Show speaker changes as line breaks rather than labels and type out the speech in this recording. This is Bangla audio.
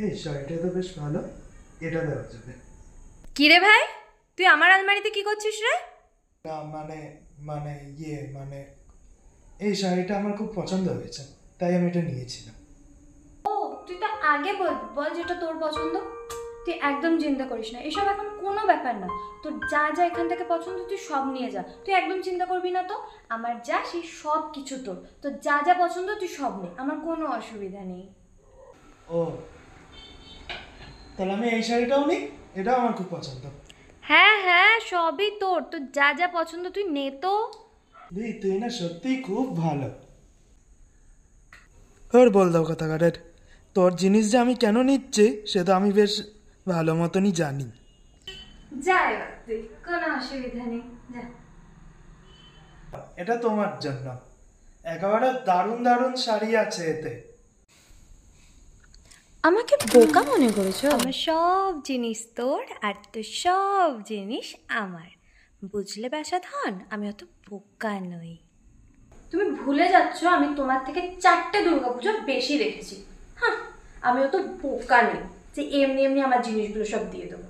এই শাড়িটা তো বেশ ভালো, এটা দেওয়া যাবে।
কি রে ভাই, তুই আমার আলমারিতে কি করছিস রে?
না মানে মানে মানে এই শাড়িটা আমার খুব পছন্দ হয়েছে, তাই আমি এটা নিয়েছিলাম।
ও, তুই তো আগে বল বল যেটা তোর পছন্দ। তুই একদম চিন্তা করিস না, এসব এখন কোনো ব্যাপার না। তোর যা যা এখান থেকে পছন্দ তুই সব নিয়ে যা, তুই একদম চিন্তা করবি না তো। আমার যা সেই সব কিছু তোর, তোর যা যা পছন্দ তুই সব নে, আমার কোনো অসুবিধা নেই।
ও, তাহলে আমি এই শাড়িটাও নিই, এটাও আমার খুব পছন্দ।
হ্যাঁ হ্যাঁ, সবই তোর, তোর যা যা পছন্দ তুই নে তো।
তুই না সত্যিই খুব ভালো। ওর বল দাও কথা কাটের, তোর জিনিস যে আমি কেন নিচ্ছি সে তো আমি বেশ ভালো মতনই জানি।
যা এবার তুই, কোনো অসুবিধা নেই, যা।
এটা তোমার জন্য, একেবারে দারুণ দারুণ শাড়ি আছে এতে।
আমাকে বোকা মনে করেছো? আমার সব জিনিস তোর আর তোর সব জিনিস আমার, বুঝলে ব্যাসাধন? আমি অত বোকা নই। তুমি ভুলে যাচ্ছ আমি তোমার থেকে 4টে দুর্গাপুজো বেশি রেখেছি। হ্যাঁ, আমি অত বোকা নই যে এমনি এমনি আমার জিনিসগুলো সব দিয়ে দেবো।